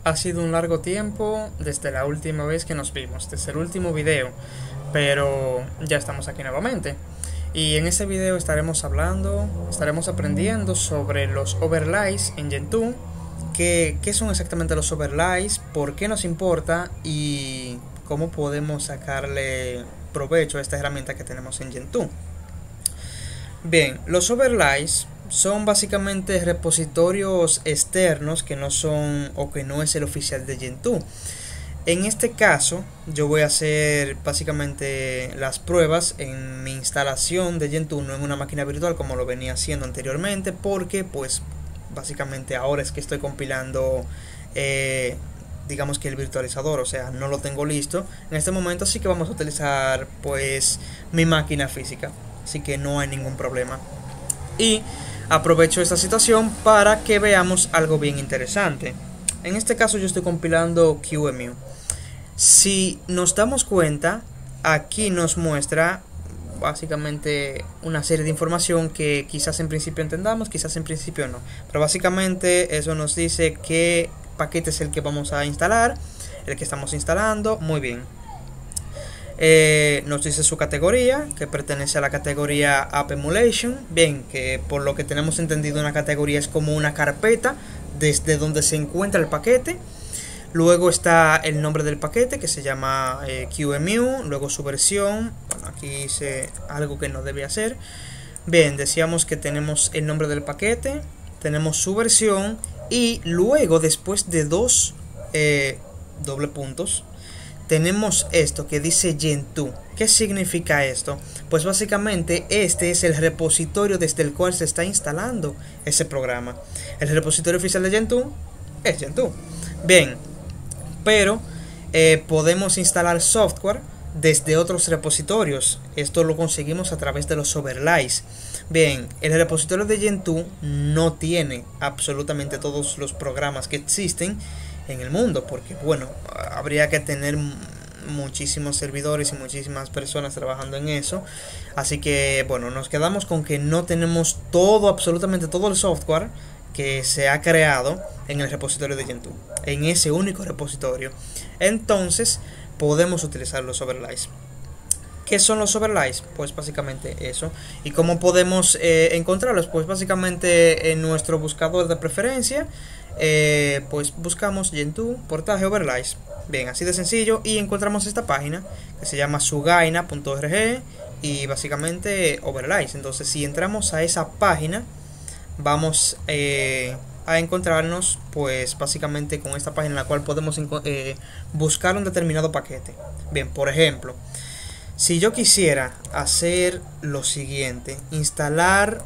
Ha sido un largo tiempo desde la última vez que nos vimos, desde el último video, pero ya estamos aquí nuevamente. Y en este video estaremos aprendiendo sobre los overlays en Gentoo, qué son exactamente los overlays, por qué nos importa y cómo podemos sacarle provecho a esta herramienta que tenemos en Gentoo. Bien, los overlays son básicamente repositorios externos que no son o que no es el oficial de Gentoo. En este caso, yo voy a hacer básicamente las pruebas en mi instalación de Gentoo, no en una máquina virtual como lo venía haciendo anteriormente, porque pues básicamente ahora es que estoy compilando digamos que el virtualizador, o sea, no lo tengo listo en este momento, así que vamos a utilizar pues mi máquina física, así que no hay ningún problema. Y aprovecho esta situación para que veamos algo bien interesante. En este caso yo estoy compilando QEMU. Si nos damos cuenta, aquí nos muestra básicamente una serie de información que quizás en principio entendamos, quizás en principio no. Pero básicamente eso nos dice qué paquete es el que vamos a instalar, el que estamos instalando. Muy bien. Nos dice su categoría, que pertenece a la categoría App Emulation. Bien, que por lo que tenemos entendido una categoría es como una carpeta desde donde se encuentra el paquete. Luego está el nombre del paquete, que se llama QEMU, luego su versión. Bueno, aquí hice algo que no debe hacer. Bien, decíamos que tenemos el nombre del paquete, tenemos su versión y luego después de dos doble puntos tenemos esto que dice Gentoo. ¿Qué significa esto? Pues básicamente este es el repositorio desde el cual se está instalando ese programa. El repositorio oficial de Gentoo es Gentoo. Bien, pero podemos instalar software desde otros repositorios. Esto lo conseguimos a través de los overlays. Bien, el repositorio de Gentoo no tiene absolutamente todos los programas que existen en el mundo, porque bueno, habría que tener muchísimos servidores y muchísimas personas trabajando en eso. Así que bueno, nos quedamos con que no tenemos todo, absolutamente todo el software que se ha creado en el repositorio de Gentoo, en ese único repositorio. Entonces podemos utilizar los overlays. ¿Qué son los overlays? Pues básicamente eso. ¿Y cómo podemos encontrarlos? Pues básicamente en nuestro buscador de preferencia, pues buscamos Gentoo portaje overlays. Bien, así de sencillo, y encontramos esta página que se llama sugaina.org y básicamente overlays. Entonces si entramos a esa página vamos a encontrarnos pues básicamente con esta página en la cual podemos buscar un determinado paquete. Bien, por ejemplo, si yo quisiera hacer lo siguiente, instalar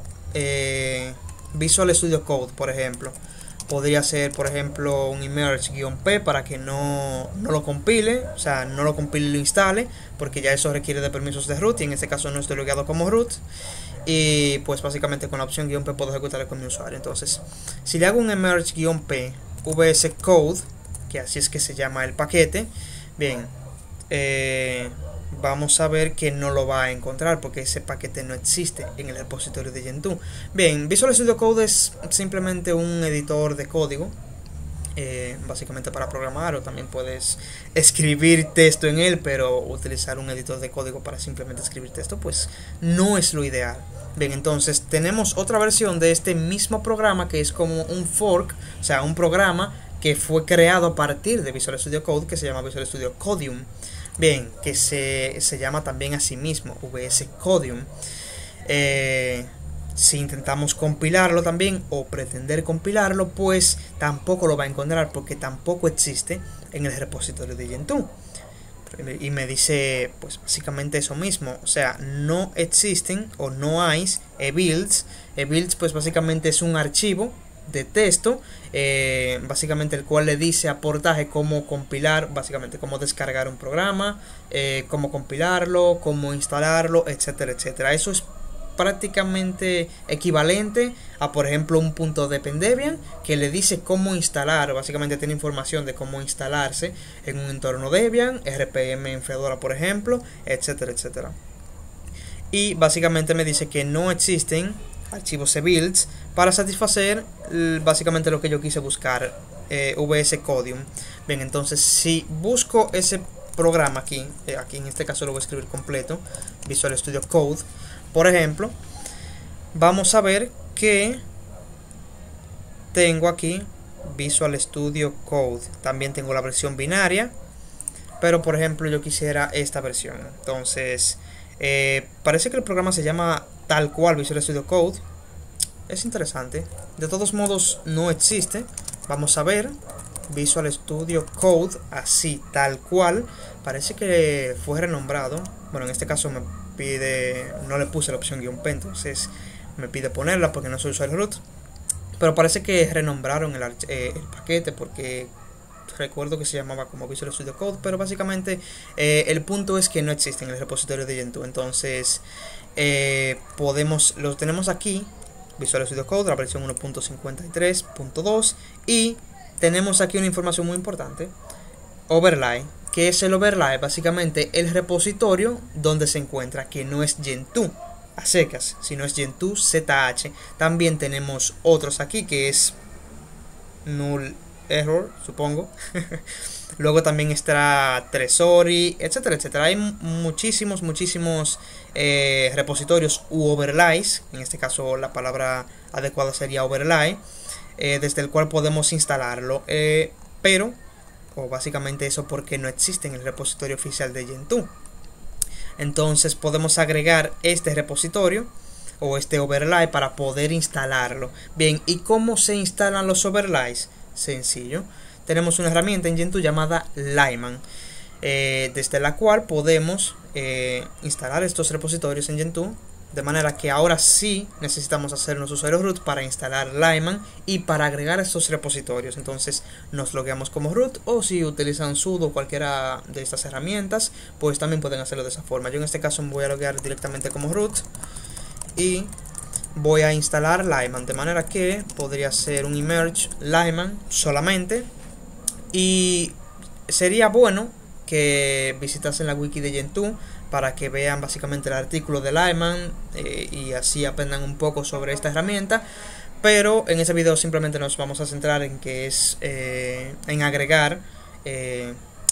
Visual Studio Code, por ejemplo, podría ser por ejemplo un immerge-p para que no lo compile, o sea, no lo compile y lo instale, porque ya eso requiere de permisos de root y en este caso no estoy logueado como root. Y pues básicamente con la opción "-p" puedo ejecutarlo con mi usuario. Entonces, si le hago un emerge-p vs code, que así es que se llama el paquete, bien, vamos a ver que no lo va a encontrar porque ese paquete no existe en el repositorio de Gentoo. Bien, Visual Studio Code es simplemente un editor de código, básicamente para programar, o también puedes escribir texto en él, pero utilizar un editor de código para simplemente escribir texto pues no es lo ideal. Bien, entonces tenemos otra versión de este mismo programa que es como un fork, o sea, un programa que fue creado a partir de Visual Studio Code, que se llama Visual Studio Codium. Bien, que se llama también a sí mismo VS Codium. Si intentamos compilarlo también o pretender compilarlo, pues tampoco lo va a encontrar porque tampoco existe en el repositorio de Gentoo. Y me dice pues básicamente eso mismo, o sea, no existen o no hay ebuilds. Ebuilds pues básicamente es un archivo de texto, básicamente el cual le dice a portaje cómo compilar, básicamente cómo descargar un programa, cómo compilarlo, cómo instalarlo, etcétera, etcétera. Eso es prácticamente equivalente a por ejemplo un punto de Debian que le dice cómo instalar, básicamente tiene información de cómo instalarse en un entorno Debian, RPM en Fedora por ejemplo, etcétera, etcétera. Y básicamente me dice que no existen archivos ebuilds para satisfacer básicamente lo que yo quise buscar VS Codium. Bien, entonces si busco ese programa aquí en este caso lo voy a escribir completo, Visual Studio Code, por ejemplo, vamos a ver que tengo aquí Visual Studio Code. También tengo la versión binaria, pero por ejemplo yo quisiera esta versión. Entonces parece que el programa se llama tal cual Visual Studio Code. Es interesante. De todos modos no existe. Vamos a ver Visual Studio Code así tal cual. Parece que fue renombrado. Bueno, en este caso me pide, no le puse la opción "-p", entonces me pide ponerla porque no soy usuario root. Pero parece que renombraron el paquete, porque recuerdo que se llamaba como Visual Studio Code, pero básicamente el punto es que no existe en el repositorio de Gentoo. Entonces lo tenemos aquí, Visual Studio Code, la versión 1.53.2, y tenemos aquí una información muy importante, overlay. ¿Qué es el overlay? Básicamente el repositorio donde se encuentra, que no es Gentoo a secas, sino es Gentoo ZH. También tenemos otros aquí, que es null error, supongo. Luego también está Tresori, etcétera, etcétera. Hay muchísimos repositorios u overlays. En este caso la palabra adecuada sería overlay, desde el cual podemos instalarlo, pero básicamente eso porque no existe en el repositorio oficial de Gentoo. Entonces podemos agregar este repositorio o este overlay para poder instalarlo. Bien, ¿y cómo se instalan los overlays? Sencillo. Tenemos una herramienta en Gentoo llamada Lyman, desde la cual podemos instalar estos repositorios en Gentoo. De manera que ahora sí necesitamos hacernos usuario root para instalar Lyman y para agregar estos repositorios. Entonces nos logueamos como root, o si utilizan sudo o cualquiera de estas herramientas, pues también pueden hacerlo de esa forma. Yo en este caso me voy a loguear directamente como root y voy a instalar Lyman, de manera que podría ser un immerge Lyman solamente. Y sería bueno que visitasen la wiki de Gentoo para que vean básicamente el artículo de Lyman y así aprendan un poco sobre esta herramienta. Pero en ese video simplemente nos vamos a centrar en que es en agregar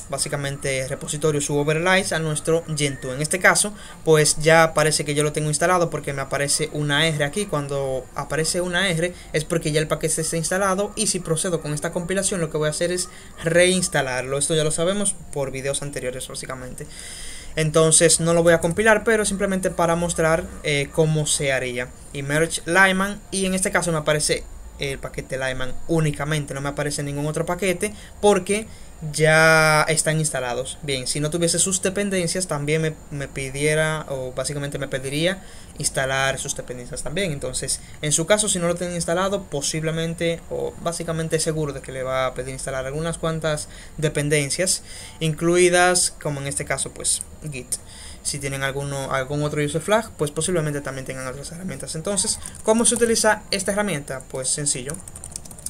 básicamente repositorios u overlays a nuestro Gentoo. En este caso pues ya parece que yo lo tengo instalado porque me aparece una R aquí. Cuando aparece una R es porque ya el paquete está instalado, y si procedo con esta compilación lo que voy a hacer es reinstalarlo. Esto ya lo sabemos por videos anteriores básicamente. Entonces no lo voy a compilar, pero simplemente para mostrar cómo se haría. Immerge Lyman, y en este caso me aparece el paquete Lyman únicamente, no me aparece ningún otro paquete porque ya están instalados. Bien, si no tuviese sus dependencias también me pidiera, o básicamente me pediría instalar sus dependencias también. Entonces en su caso, si no lo tienen instalado, posiblemente o básicamente seguro de que le va a pedir instalar algunas cuantas dependencias, incluidas como en este caso pues Git. Si tienen algún otro user flag, pues posiblemente también tengan otras herramientas. Entonces, ¿cómo se utiliza esta herramienta? Pues sencillo.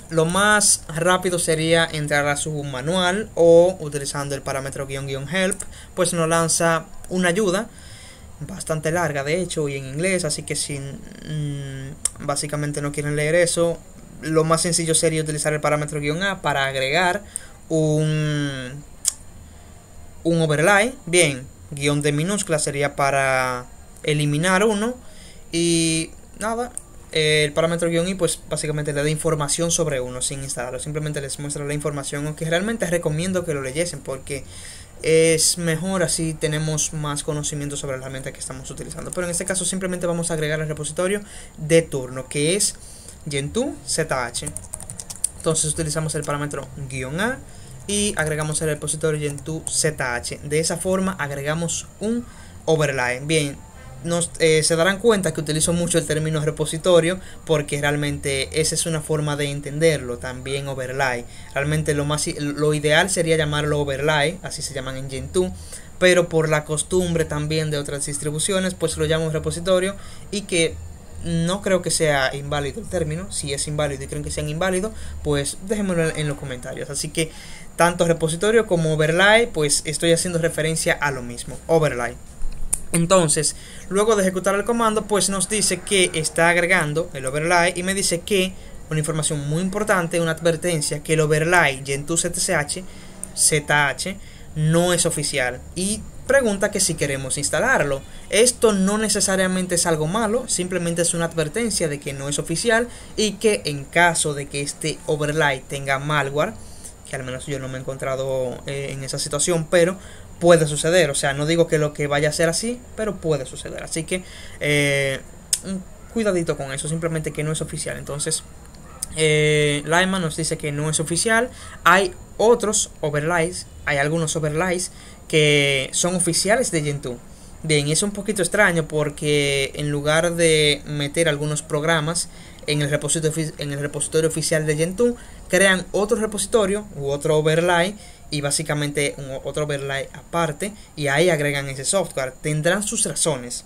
Lo más rápido sería entrar a su manual, o utilizando el parámetro --help, pues nos lanza una ayuda bastante larga de hecho y en inglés, así que si básicamente no quieren leer eso, lo más sencillo sería utilizar el parámetro -a para agregar un overlay. Bien, guión de minúscula sería para eliminar uno, y nada, el parámetro -i pues básicamente le da información sobre uno sin instalarlo, simplemente les muestra la información, aunque realmente recomiendo que lo leyesen porque es mejor, así tenemos más conocimiento sobre la herramienta que estamos utilizando. Pero en este caso simplemente vamos a agregar el repositorio de turno, que es Gentoo ZH. Entonces utilizamos el parámetro -a y agregamos el repositorio Gentoo ZH. De esa forma agregamos un overlay. Bien, se darán cuenta que utilizo mucho el término repositorio porque realmente esa es una forma de entenderlo, también overlay. Realmente lo ideal sería llamarlo overlay, así se llaman en Gentoo, pero por la costumbre también de otras distribuciones pues lo llamo repositorio, y que no creo que sea inválido el término. Si es inválido y creen que sean inválido, pues déjenmelo en los comentarios. Así que tanto repositorio como overlay, pues estoy haciendo referencia a lo mismo, overlay. Entonces, luego de ejecutar el comando, pues nos dice que está agregando el overlay y me dice que una información muy importante, una advertencia que el overlay Gentoo ZH no es oficial y pregunta que si queremos instalarlo. Esto no necesariamente es algo malo, simplemente es una advertencia de que no es oficial y que en caso de que este overlay tenga malware, que al menos yo no me he encontrado en esa situación, pero puede suceder. O sea, no digo que lo que vaya a ser así, pero puede suceder. Así que cuidadito con eso, simplemente que no es oficial. Entonces Lyman nos dice que no es oficial. Hay otros overlays, hay algunos overlays que son oficiales de Gentoo. Bien, es un poquito extraño porque en lugar de meter algunos programas en el repositorio oficial de Gentoo, crean otro repositorio u otro overlay y básicamente otro overlay aparte y ahí agregan ese software. Tendrán sus razones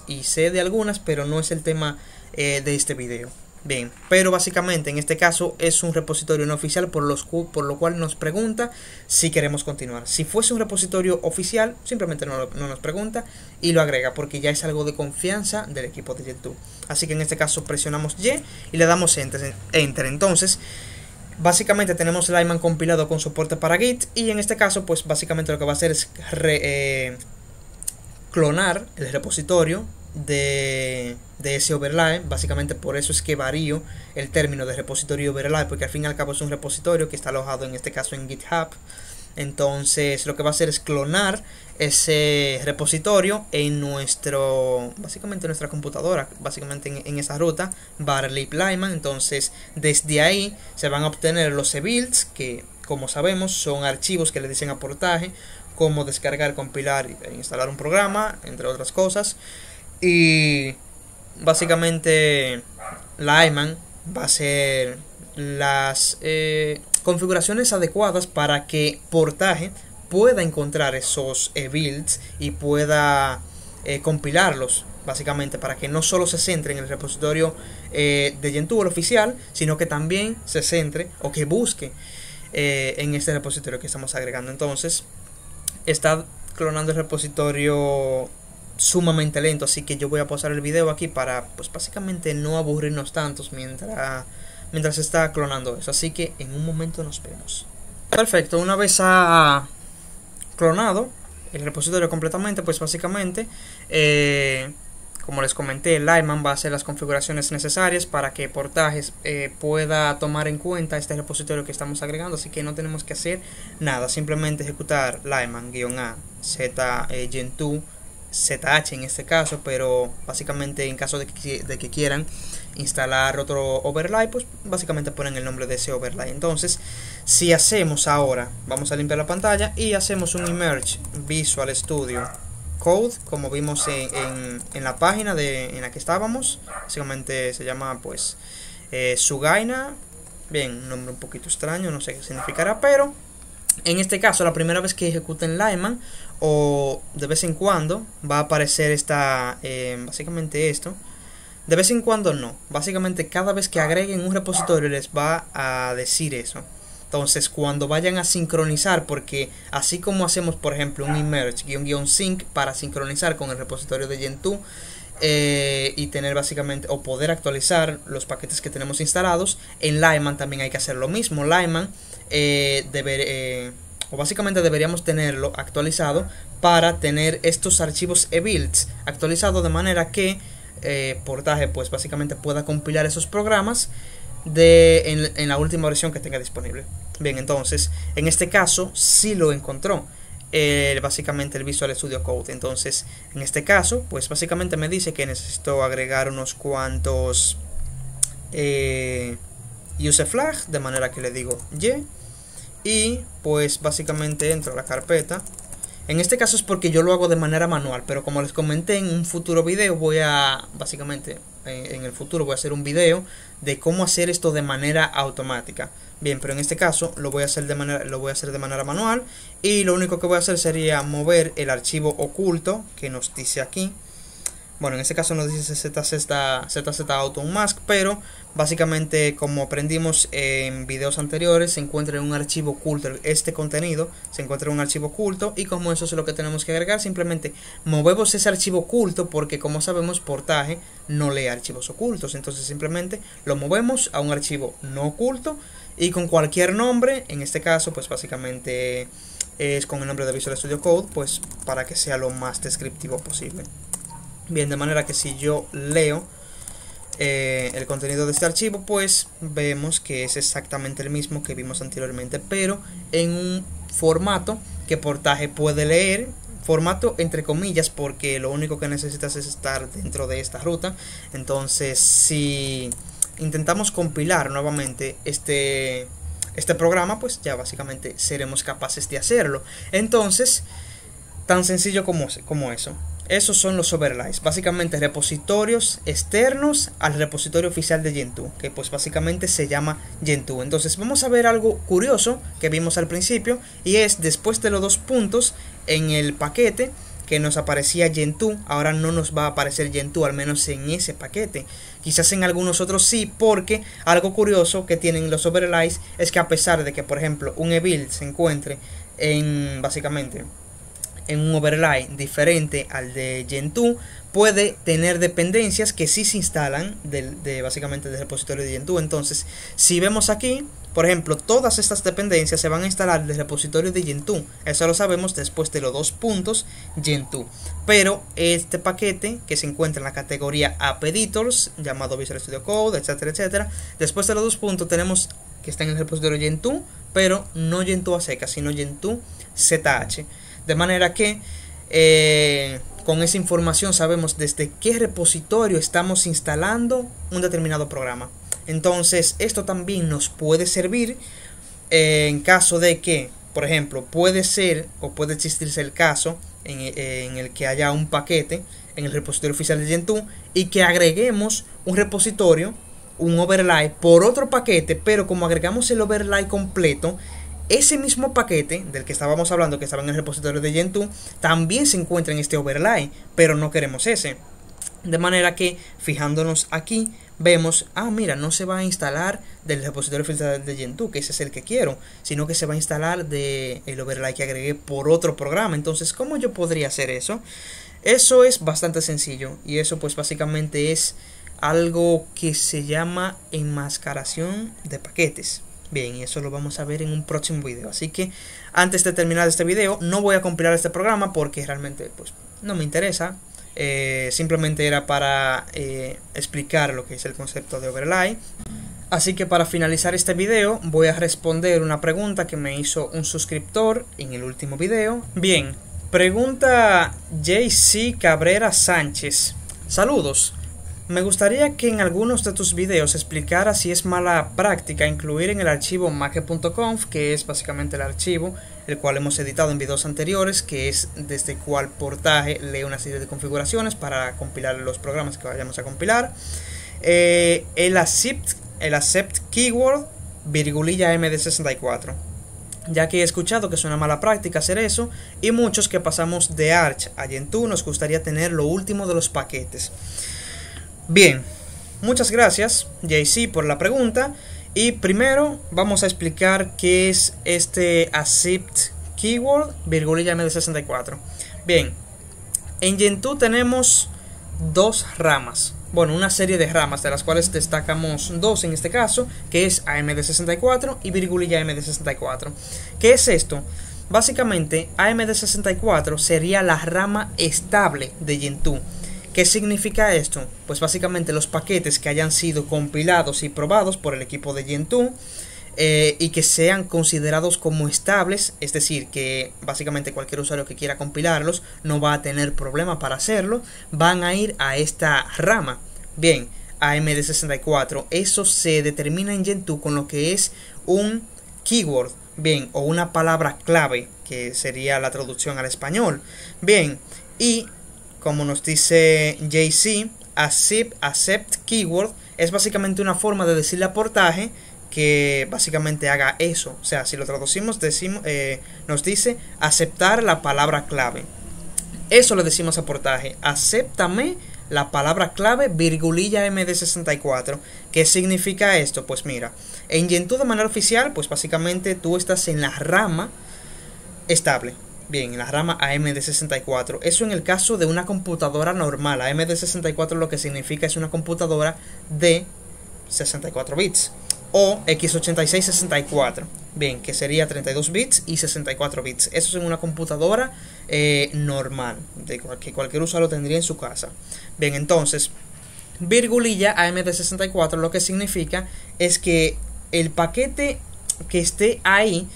y sé de algunas, pero no es el tema de este video. Bien, pero básicamente en este caso es un repositorio no oficial, por lo cual nos pregunta si queremos continuar. Si fuese un repositorio oficial, simplemente no nos pregunta y lo agrega porque ya es algo de confianza del equipo de Gentoo. Así que en este caso presionamos Y y le damos Enter. Entonces básicamente tenemos Lyman compilado con soporte para Git y en este caso pues básicamente lo que va a hacer es clonar el repositorio de ese overlay. Básicamente por eso es que varío el término de repositorio overlay, porque al fin y al cabo es un repositorio que está alojado en este caso en GitHub. Entonces lo que va a hacer es clonar ese repositorio en básicamente nuestra computadora, básicamente en esa ruta /lib Lyman. Entonces desde ahí se van a obtener los e-builds, que como sabemos son archivos que le dicen a portaje cómo descargar, compilar e instalar un programa, entre otras cosas. Y básicamente Lyman va a hacer las configuraciones adecuadas para que portaje pueda encontrar esos builds y pueda compilarlos, básicamente para que no solo se centre en el repositorio de Gentoo, el oficial, sino que también se centre o que busque en este repositorio que estamos agregando. Entonces está clonando el repositorio sumamente lento, así que yo voy a pausar el video aquí para pues básicamente no aburrirnos tantos mientras está clonando eso. Así que en un momento nos vemos. Perfecto, una vez ha clonado el repositorio completamente, pues básicamente como les comenté, Lyman va a hacer las configuraciones necesarias para que portajes pueda tomar en cuenta este repositorio que estamos agregando. Así que no tenemos que hacer nada, simplemente ejecutar Lyman-a Gentoo ZH en este caso, pero básicamente en caso de que quieran instalar otro overlay, pues básicamente ponen el nombre de ese overlay. Entonces si hacemos ahora, vamos a limpiar la pantalla y hacemos un Emerge Visual Studio Code, como vimos en la página en la que estábamos, básicamente se llama pues Sugaina. Bien, un nombre un poquito extraño, no sé qué significará, pero en este caso la primera vez que ejecuten Lyman o de vez en cuando va a aparecer básicamente esto. De vez en cuando no, básicamente cada vez que agreguen un repositorio les va a decir eso. Entonces cuando vayan a sincronizar, porque así como hacemos por ejemplo un emerge --sync para sincronizar con el repositorio de Gentoo y tener básicamente o poder actualizar los paquetes que tenemos instalados, en Lyman también hay que hacer lo mismo. Lyman o básicamente deberíamos tenerlo actualizado para tener estos archivos e-builds actualizados de manera que portaje pues básicamente pueda compilar esos programas en la última versión que tenga disponible. Bien, entonces en este caso sí lo encontró básicamente el Visual Studio Code. Entonces en este caso pues básicamente me dice que necesito agregar unos cuantos use flag, de manera que le digo y pues básicamente entro a la carpeta. En este caso es porque yo lo hago de manera manual, pero como les comenté en un futuro video básicamente en el futuro voy a hacer un video de cómo hacer esto de manera automática. Bien, pero en este caso lo voy a hacer de manera manual y lo único que voy a hacer sería mover el archivo oculto que nos dice aquí Bueno, en este caso nos dice ZZ Auto Mask, pero básicamente, como aprendimos en videos anteriores, se encuentra en un archivo oculto. Este contenido se encuentra en un archivo oculto, y como eso es lo que tenemos que agregar, simplemente movemos ese archivo oculto, porque como sabemos, Portaje no lee archivos ocultos. Entonces simplemente lo movemos a un archivo no oculto y con cualquier nombre. En este caso, pues básicamente es con el nombre de Visual Studio Code, pues para que sea lo más descriptivo posible. Bien, de manera que si yo leo el contenido de este archivo, pues vemos que es exactamente el mismo que vimos anteriormente, pero en un formato que Portaje puede leer. Formato entre comillas, porque lo único que necesitas es estar dentro de esta ruta. Entonces, si intentamos compilar nuevamente este programa, pues ya básicamente seremos capaces de hacerlo. Entonces, tan sencillo como eso. Esos son los overlays, básicamente repositorios externos al repositorio oficial de Gentoo, que pues básicamente se llama Gentoo. Entonces vamos a ver algo curioso que vimos al principio, y es después de los dos puntos en el paquete que nos aparecía Gentoo, ahora no nos va a aparecer Gentoo, al menos en ese paquete. Quizás en algunos otros sí, porque algo curioso que tienen los overlays es que a pesar de que, por ejemplo, un ebuild se encuentre en básicamente en un overlay diferente al de Gentoo, puede tener dependencias que sí se instalan básicamente del repositorio de Gentoo. Entonces, si vemos aquí, por ejemplo, todas estas dependencias se van a instalar del repositorio de Gentoo. Eso lo sabemos después de los dos puntos Gentoo. Pero este paquete que se encuentra en la categoría App Editors, llamado Visual Studio Code, etcétera, etcétera, después de los dos puntos tenemos que está en el repositorio Gentoo, pero no Gentoo a secas, sino Gentoo ZH. De manera que con esa información sabemos desde qué repositorio estamos instalando un determinado programa. Entonces esto también nos puede servir en caso de que, por ejemplo, puede ser o puede existirse el caso en el que haya un paquete en el repositorio oficial de Gentoo y que agreguemos un repositorio, un overlay por otro paquete, pero como agregamos el overlay completo, ese mismo paquete del que estábamos hablando, que estaba en el repositorio de Gentoo, también se encuentra en este overlay, pero no queremos ese. De manera que, fijándonos aquí, vemos, mira, no se va a instalar del repositorio oficial de Gentoo, que ese es el que quiero, sino que se va a instalar del overlay que agregué por otro programa. Entonces, ¿cómo yo podría hacer eso? Eso es bastante sencillo, y eso pues básicamente es algo que se llama enmascaración de paquetes. Bien, y eso lo vamos a ver en un próximo video. Así que antes de terminar este video, no voy a compilar este programa porque realmente pues no me interesa. Simplemente era para explicar lo que es el concepto de overlay. Así que para finalizar este video voy a responder una pregunta que me hizo un suscriptor en el último video. Bien, pregunta JC Cabrera Sánchez. Saludos. Me gustaría que en algunos de tus videos explicaras si es mala práctica incluir en el archivo make.conf, que es básicamente el archivo el cual hemos editado en videos anteriores, que es desde el cual Portaje lee una serie de configuraciones para compilar los programas que vayamos a compilar. El accept keyword virgulilla md64, ya que he escuchado que es una mala práctica hacer eso, y muchos que pasamos de Arch a Gentoo nos gustaría tener lo último de los paquetes. Bien, muchas gracias JC por la pregunta, y primero vamos a explicar qué es este accept keyword virgulilla md64. Bien, en Gentoo tenemos dos ramas, bueno, una serie de ramas de las cuales destacamos dos en este caso, que es AMD64 y virgulilla MD64. ¿Qué es esto? Básicamente AMD64 sería la rama estable de Gentoo. ¿Qué significa esto? Pues básicamente los paquetes que hayan sido compilados y probados por el equipo de Gentoo y que sean considerados como estables, es decir, que básicamente cualquier usuario que quiera compilarlos no va a tener problema para hacerlo, van a ir a esta rama. Bien, AMD64, eso se determina en Gentoo con lo que es un keyword, bien, o una palabra clave, que sería la traducción al español. Bien, y como nos dice JC, accept keyword es básicamente una forma de decirle a Portaje que básicamente haga eso. O sea, si lo traducimos, nos dice aceptar la palabra clave. Eso le decimos a Portaje: acéptame la palabra clave virgulilla MD64. ¿Qué significa esto? Pues mira, en Gentoo de manera oficial, pues básicamente tú estás en la rama estable. Bien, en la rama AMD64. Eso en el caso de una computadora normal. AMD64 lo que significa es una computadora de 64 bits. O x86-64. Bien, que sería 32 bits y 64 bits. Eso es en una computadora normal, que cualquier usuario tendría en su casa. Bien, entonces, virgulilla AMD64 lo que significa es que el paquete que esté ahí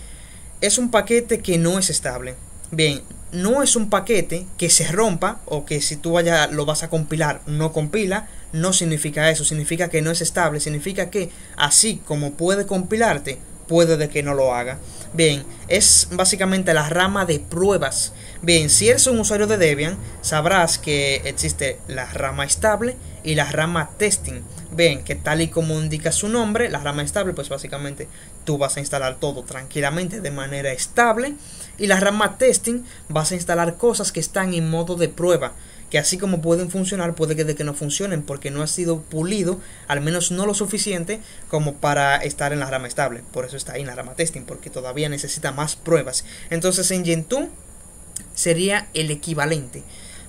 es un paquete que no es estable. Bien, no es un paquete que se rompa o que si tú lo vas a compilar no compila. No significa eso, significa que no es estable, significa que así como puede compilarte, puede de que no lo haga. Bien, es básicamente la rama de pruebas. Bien, si eres un usuario de Debian, sabrás que existe la rama estable y la rama testing. Bien, que tal y como indica su nombre, la rama estable, pues básicamente tú vas a instalar todo tranquilamente de manera estable. Y la rama testing vas a instalar cosas que están en modo de prueba, que así como pueden funcionar, puede que de que no funcionen porque no ha sido pulido, al menos no lo suficiente como para estar en la rama estable. Por eso está ahí en la rama testing, porque todavía necesita más pruebas. Entonces en Gentoo sería el equivalente.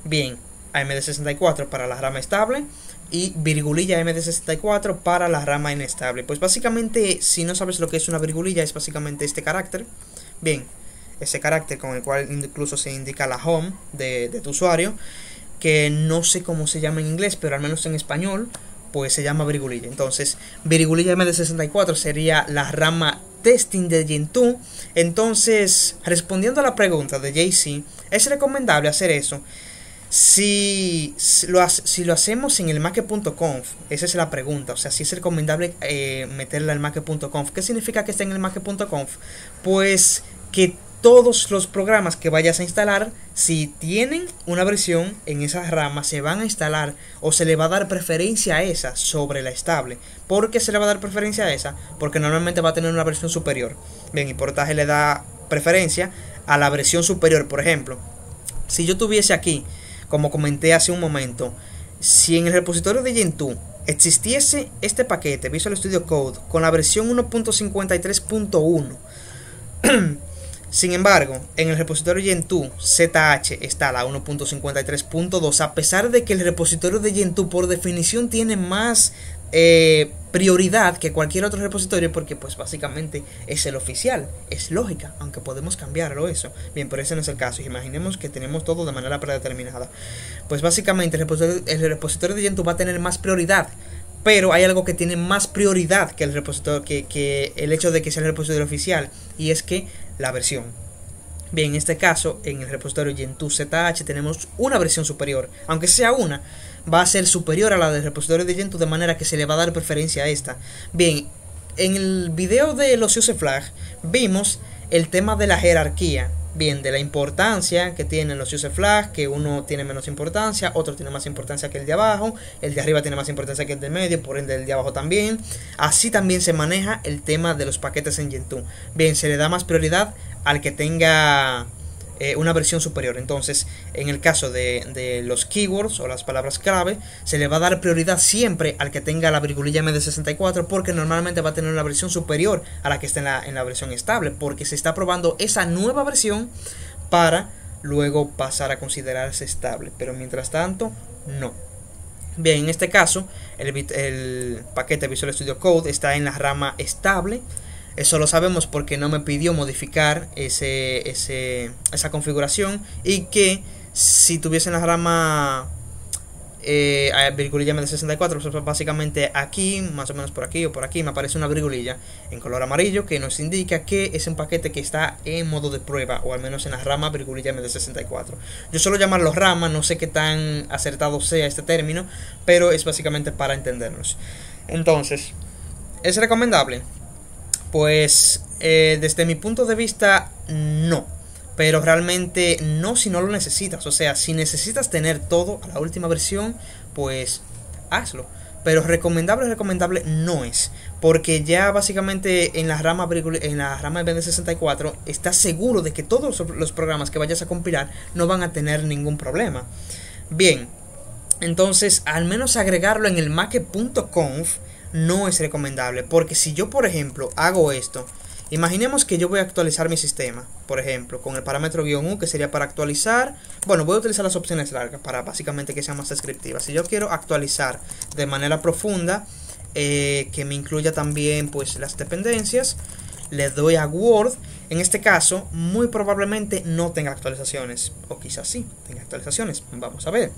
Bien, AMD64 para la rama estable y virgulilla AMD64 para la rama inestable. Pues básicamente, si no sabes lo que es una virgulilla, es básicamente este carácter. Bien, ese carácter con el cual incluso se indica la home de tu usuario, que no sé cómo se llama en inglés, pero al menos en español pues se llama virgulilla. Entonces virgulilla MD64 sería la rama testing de Gentoo. Entonces, respondiendo a la pregunta de JC, ¿es recomendable hacer eso? Si lo hacemos en el make.conf, esa es la pregunta. O sea, si es recomendable meterla en el make.conf. ¿Qué significa que esté en el make.conf? Pues que todos los programas que vayas a instalar, si tienen una versión en esa rama, se van a instalar o se le va a dar preferencia a esa sobre la estable. ¿Por qué se le va a dar preferencia a esa? Porque normalmente va a tener una versión superior. Bien, y Portage le da preferencia a la versión superior. Por ejemplo, si yo tuviese aquí, como comenté hace un momento, si en el repositorio de Gentoo existiese este paquete Visual Studio Code con la versión 1.53.1, sin embargo, en el repositorio Gentoo ZH está la 1.53.2, a pesar de que el repositorio de Gentoo por definición tiene más prioridad que cualquier otro repositorio, porque pues básicamente es el oficial, es lógica, aunque podemos cambiarlo eso. Bien, pero ese no es el caso. Imaginemos que tenemos todo de manera predeterminada. Pues básicamente el repositorio de Gentoo va a tener más prioridad. Pero hay algo que tiene más prioridad que el repositorio, que el hecho de que sea el repositorio oficial, y es que la versión. Bien, en este caso, en el repositorio Gentoo ZH tenemos una versión superior. Aunque sea una, va a ser superior a la del repositorio de Gentoo, de manera que se le va a dar preferencia a esta. Bien, en el video de los UseFlag vimos el tema de la jerarquía. Bien, de la importancia que tienen los UseFlag, que uno tiene menos importancia, otro tiene más importancia que el de abajo, el de arriba tiene más importancia que el del medio, por ende el de abajo también. Así también se maneja el tema de los paquetes en Gentoo. Bien, se le da más prioridad al que tenga una versión superior. Entonces, en el caso de los keywords o las palabras clave, se le va a dar prioridad siempre al que tenga la virgulilla MD64, porque normalmente va a tener una versión superior a la que está en la versión estable, porque se está probando esa nueva versión para luego pasar a considerarse estable. Pero mientras tanto, no. Bien, en este caso, el paquete Visual Studio Code está en la rama estable. Eso lo sabemos porque no me pidió modificar esa configuración, y que si tuviese en la rama virgulilla MD64, pues básicamente aquí, más o menos por aquí o por aquí, me aparece una virgulilla en color amarillo que nos indica que es un paquete que está en modo de prueba, o al menos en la rama virgulilla MD64. Yo suelo llamarlo rama, no sé qué tan acertado sea este término, pero es básicamente para entendernos. Entonces, ¿es recomendable? Pues desde mi punto de vista no, pero realmente no si no lo necesitas. O sea, si necesitas tener todo a la última versión, pues hazlo. Pero recomendable no es, porque ya básicamente en la rama MD64 estás seguro de que todos los programas que vayas a compilar no van a tener ningún problema. Bien, Entonces, al menos agregarlo en el make.conf no es recomendable, porque si yo, por ejemplo, hago esto, imaginemos que yo voy a actualizar mi sistema, por ejemplo, con el parámetro "-u", que sería para actualizar. Bueno, voy a utilizar las opciones largas para básicamente que sea más descriptiva. Si yo quiero actualizar de manera profunda, que me incluya también pues las dependencias, le doy a Word. En este caso, muy probablemente no tenga actualizaciones, o quizás sí tenga actualizaciones, vamos a ver.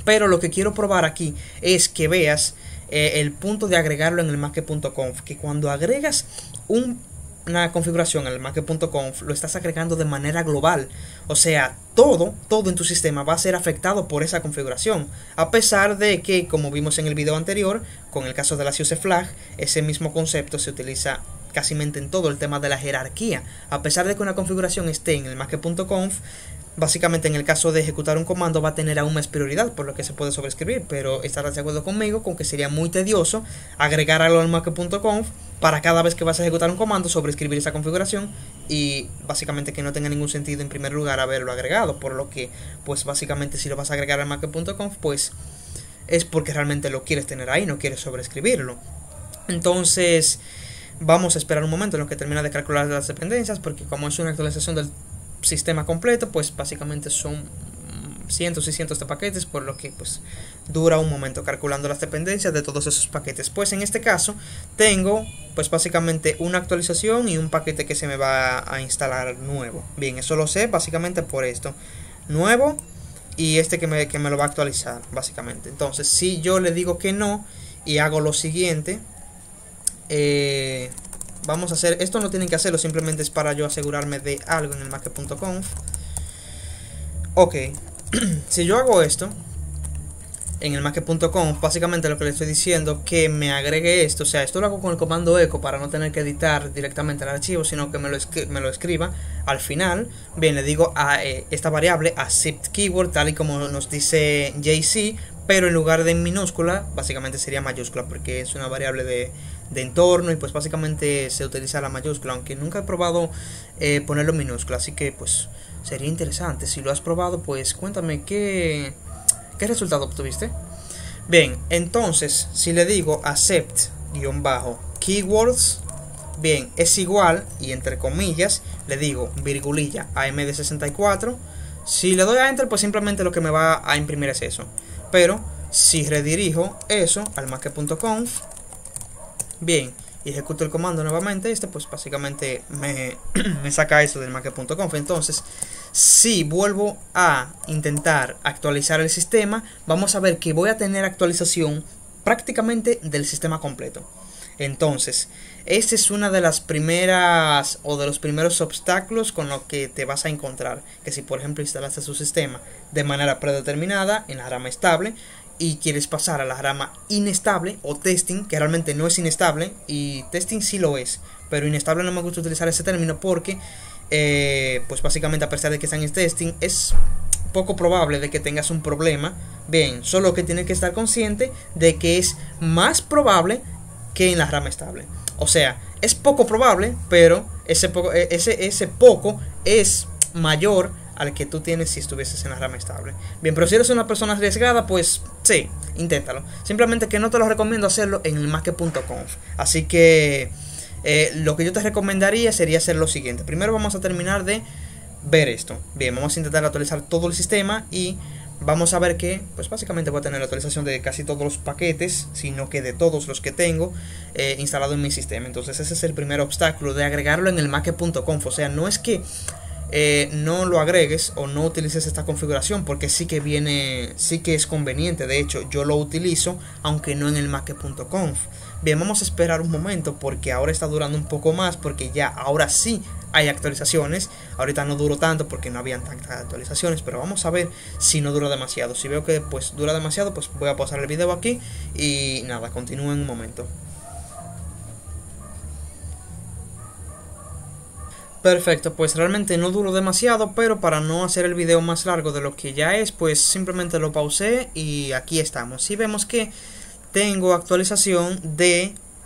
Pero lo que quiero probar aquí es que veas el punto de agregarlo en el make.conf, que cuando agregas una configuración en el make.conf, lo estás agregando de manera global. O sea, todo en tu sistema va a ser afectado por esa configuración. A pesar de que, como vimos en el video anterior, con el caso de las use flag, ese mismo concepto se utiliza casi en todo el tema de la jerarquía. A pesar de que una configuración esté en el make.conf, básicamente en el caso de ejecutar un comando va a tener aún más prioridad, por lo que se puede sobreescribir, pero estarás de acuerdo conmigo con que sería muy tedioso agregar algo al make.conf para cada vez que vas a ejecutar un comando sobreescribir esa configuración, y básicamente que no tenga ningún sentido en primer lugar haberlo agregado, por lo que pues básicamente si lo vas a agregar al make.conf pues es porque realmente lo quieres tener ahí, no quieres sobreescribirlo. Entonces vamos a esperar un momento en lo que termina de calcular las dependencias, porque como es una actualización del sistema completo, pues básicamente son cientos y cientos de paquetes, por lo que pues dura un momento calculando las dependencias de todos esos paquetes. Pues en este caso tengo pues básicamente una actualización y un paquete que se me va a instalar nuevo. Bien, eso lo sé básicamente por esto, nuevo, y este que me lo va a actualizar básicamente. Entonces si yo le digo que no y hago lo siguiente, vamos a hacer, esto no tienen que hacerlo, simplemente es para yo asegurarme de algo en el make.conf. Ok, si yo hago esto en el make.conf, básicamente lo que le estoy diciendo que me agregue esto, o sea, esto lo hago con el comando echo para no tener que editar directamente el archivo, sino que me lo escriba al final. Bien, le digo a esta variable accept keyword, tal y como nos dice JC, pero en lugar de en minúscula, básicamente sería mayúscula, porque es una variable de entorno y pues básicamente se utiliza la mayúscula, aunque nunca he probado ponerlo en minúscula, así que pues sería interesante. Si lo has probado, pues cuéntame qué resultado obtuviste. Bien, entonces si le digo accept -keywords, bien, es igual, y entre comillas le digo virgulilla AMD64. Si le doy a enter, pues simplemente lo que me va a imprimir es eso. Pero si redirijo eso al make.conf, bien, y ejecuto el comando nuevamente, pues básicamente me saca eso del make.conf. Entonces, si vuelvo a intentar actualizar el sistema, vamos a ver que voy a tener actualización prácticamente del sistema completo. Entonces, esta es una de las primeras o de los primeros obstáculos con los que te vas a encontrar. Que si por ejemplo instalaste su sistema de manera predeterminada en la rama estable y quieres pasar a la rama inestable o testing, que realmente no es inestable, y testing sí lo es, pero inestable no me gusta utilizar ese término porque pues básicamente a pesar de que está en testing es poco probable de que tengas un problema. Bien, solo que tienes que estar consciente de que es más probable que en la rama estable. O sea, es poco probable, pero ese poco es mayor al que tú tienes si estuvieses en la rama estable. Bien, pero si eres una persona arriesgada, pues sí, inténtalo. Simplemente que no te lo recomiendo hacerlo en el make.conf. Así que lo que yo te recomendaría sería hacer lo siguiente. Primero vamos a terminar de ver esto. Bien, vamos a intentar actualizar todo el sistema y vamos a ver que pues básicamente voy a tener la actualización de casi todos los paquetes, sino que de todos los que tengo instalado en mi sistema. Entonces ese es el primer obstáculo, de agregarlo en el make.conf. O sea, no es que no lo agregues o no utilices esta configuración, porque sí que es conveniente. De hecho, yo lo utilizo aunque no en el make.conf. Bien, vamos a esperar un momento porque ahora está durando un poco más, porque ya ahora sí hay actualizaciones. Ahorita no duró tanto porque no habían tantas actualizaciones, pero vamos a ver si no dura demasiado. Si veo que pues dura demasiado, pues voy a pausar el video aquí y nada, continúo en un momento. Perfecto, pues realmente no duró demasiado, pero para no hacer el video más largo de lo que ya es, pues simplemente lo pausé y aquí estamos. Si vemos que tengo actualización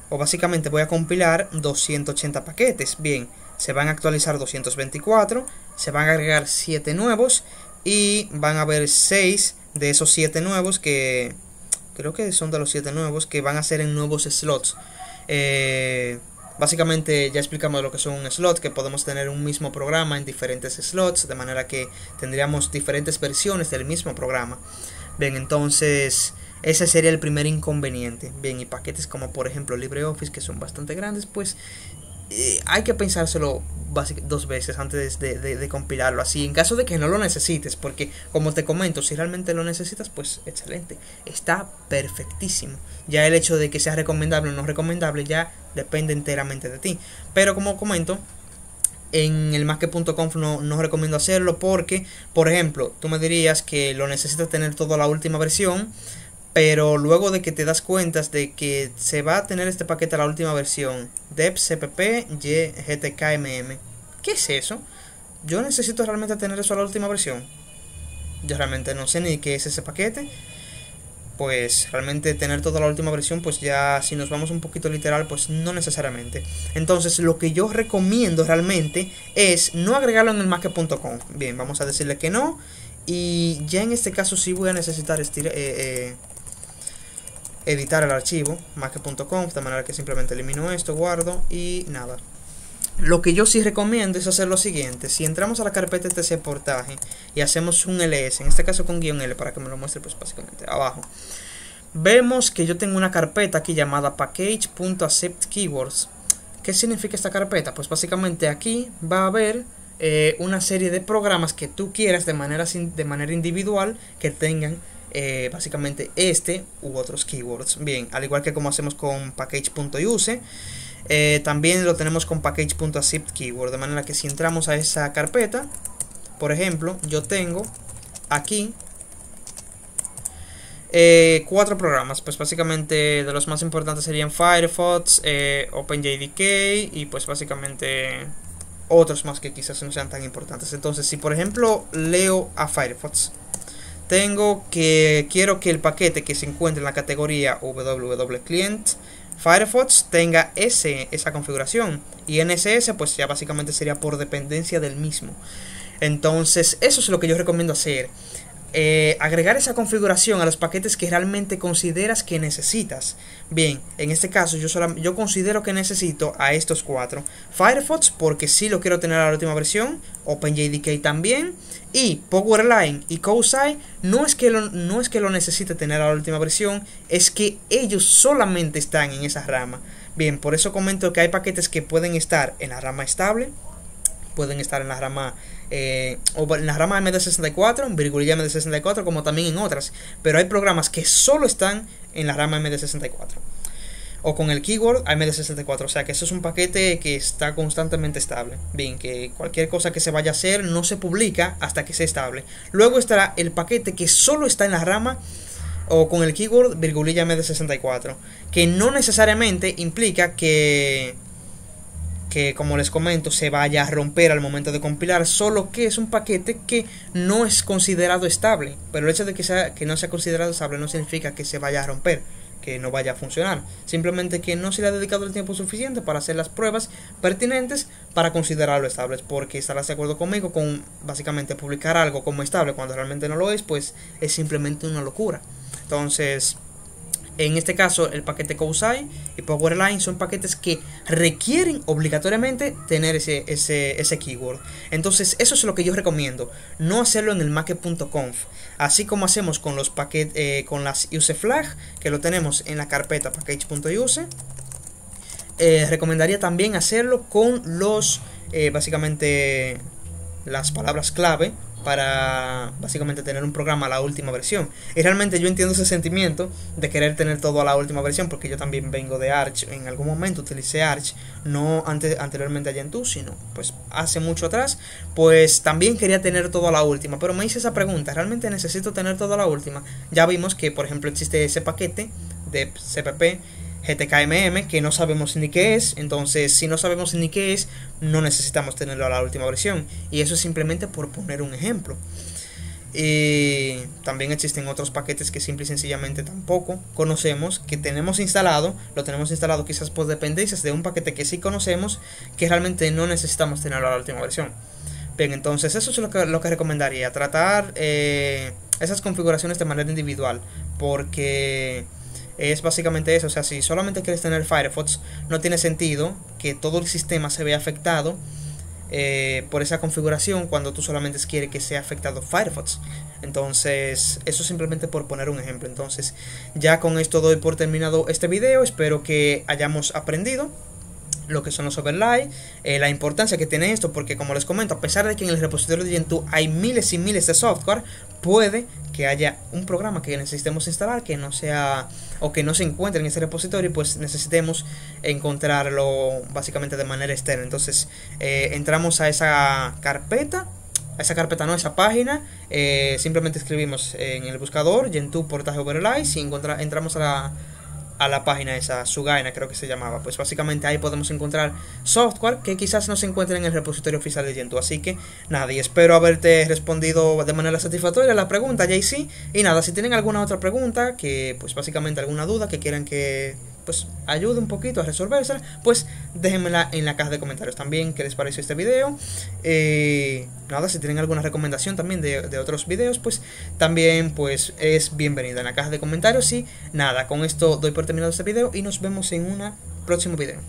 o básicamente voy a compilar 280 paquetes. Bien, se van a actualizar 224, se van a agregar 7 nuevos y van a haber 6 de esos 7 nuevos que creo que son de los 7 nuevos que van a ser en nuevos slots. Básicamente ya explicamos lo que son un slot, que podemos tener un mismo programa en diferentes slots, de manera que tendríamos diferentes versiones del mismo programa. Bien, entonces ese sería el primer inconveniente. Bien, y paquetes como por ejemplo LibreOffice, que son bastante grandes, pues hay que pensárselo dos veces antes de compilarlo. Así, en caso de que no lo necesites, porque como te comento, si realmente lo necesitas, pues excelente, está perfectísimo. Ya el hecho de que sea recomendable o no recomendable ya depende enteramente de ti. Pero como comento, en el Make.conf no recomiendo hacerlo porque, por ejemplo, tú me dirías que lo necesitas tener todo a la última versión, pero luego de que te das cuenta de que se va a tener este paquete a la última versión, dep cpp gtkmm, ¿qué es eso? Yo necesito realmente tener eso a la última versión. Yo realmente no sé ni qué es ese paquete. Pues realmente tener toda la última versión, pues ya si nos vamos un poquito literal, pues no necesariamente. Entonces lo que yo recomiendo realmente es no agregarlo en el Make.conf. Bien, vamos a decirle que no. Y ya en este caso sí voy a necesitar editar el archivo Make.conf, de manera que simplemente elimino esto, guardo y nada. Lo que yo sí recomiendo es hacer lo siguiente. Si entramos a la carpeta etc portaje y hacemos un ls, en este caso con guión L para que me lo muestre, pues básicamente abajo, vemos que yo tengo una carpeta aquí llamada package.acceptKeywords. ¿Qué significa esta carpeta? Pues básicamente aquí va a haber una serie de programas que tú quieras de manera individual que tengan básicamente este u otros keywords. Bien, al igual que como hacemos con package.use, también lo tenemos con package.acceptKeyword, de manera que si entramos a esa carpeta, por ejemplo, yo tengo aquí 4 programas. Pues básicamente de los más importantes serían Firefox, OpenJDK y pues básicamente otros más que quizás no sean tan importantes. Entonces si por ejemplo leo a Firefox, quiero que el paquete que se encuentre en la categoría www.client Firefox tenga esa configuración, y NSS pues ya básicamente sería por dependencia del mismo. Entonces eso es lo que yo recomiendo hacer, agregar esa configuración a los paquetes que realmente consideras que necesitas. Bien, en este caso yo considero que necesito a estos 4: Firefox porque sí lo quiero tener a la última versión, OpenJDK también, y Powerline y Kousai no es que lo necesite tener a la última versión, es que ellos solamente están en esa rama. Bien, por eso comento que hay paquetes que pueden estar en la rama estable, pueden estar en la rama o en la rama MD64, virgulilla MD64, como también en otras, pero hay programas que solo están en la rama MD64 o con el keyword MD64, o sea que eso es un paquete que está constantemente estable. Bien, que cualquier cosa que se vaya a hacer no se publica hasta que sea estable. Luego estará el paquete que solo está en la rama o con el keyword virgulilla MD64, que no necesariamente implica que como les comento se vaya a romper al momento de compilar, solo que es un paquete que no es considerado estable. Pero el hecho de que no sea considerado estable no significa que se vaya a romper, que no vaya a funcionar, simplemente que no se le ha dedicado el tiempo suficiente para hacer las pruebas pertinentes para considerarlo estable. Porque estarás de acuerdo conmigo con básicamente publicar algo como estable cuando realmente no lo es, pues es simplemente una locura. Entonces en este caso el paquete Kousai y Powerline son paquetes que requieren obligatoriamente tener ese keyword. Entonces eso es lo que yo recomiendo, no hacerlo en el Make.conf, así como hacemos con los paquetes, con las useflag, que lo tenemos en la carpeta package.use. Recomendaría también hacerlo con los básicamente las palabras clave para básicamente tener un programa a la última versión. Y realmente yo entiendo ese sentimiento de querer tener todo a la última versión, porque yo también vengo de Arch. En algún momento utilicé Arch, no anteriormente a Gentoo, sino pues hace mucho atrás. Pues también quería tener todo a la última, pero me hice esa pregunta: ¿realmente necesito tener todo a la última? Ya vimos que por ejemplo existe ese paquete de cpp GTKMM que no sabemos ni qué es. Entonces si no sabemos ni qué es, no necesitamos tenerlo a la última versión, y eso es simplemente por poner un ejemplo. Y también existen otros paquetes que simple y sencillamente tampoco conocemos, que tenemos instalado, lo tenemos instalado quizás por dependencias de un paquete que sí conocemos, que realmente no necesitamos tenerlo a la última versión. Bien, entonces eso es lo que recomendaría, tratar esas configuraciones de manera individual, porque es básicamente eso. O sea, si solamente quieres tener Firefox, no tiene sentido que todo el sistema se vea afectado por esa configuración cuando tú solamente quieres que sea afectado Firefox. Entonces, eso simplemente por poner un ejemplo. Entonces, ya con esto doy por terminado este video. Espero que hayamos aprendido lo que son los overlays, la importancia que tiene esto, porque como les comento, a pesar de que en el repositorio de Gentoo hay miles y miles de software, puede que haya un programa que necesitemos instalar que no sea o que no se encuentre en ese repositorio y pues necesitemos encontrarlo básicamente de manera externa. Entonces entramos a esa carpeta, no, a esa página, simplemente escribimos en el buscador Gentoo Portage Overlays y entramos a la página esa, Sugaina creo que se llamaba. Pues básicamente ahí podemos encontrar software que quizás no se encuentre en el repositorio oficial de Gentoo. Así que nada, y espero haberte respondido de manera satisfactoria a la pregunta, JC. Y nada, si tienen alguna otra pregunta, que pues básicamente alguna duda que quieran que pues ayude un poquito a resolvérsela, pues déjenmela en la caja de comentarios también qué les pareció este video. Nada, si tienen alguna recomendación también de otros videos, pues también pues es bienvenida en la caja de comentarios. Y nada, con esto doy por terminado este video y nos vemos en un próximo video.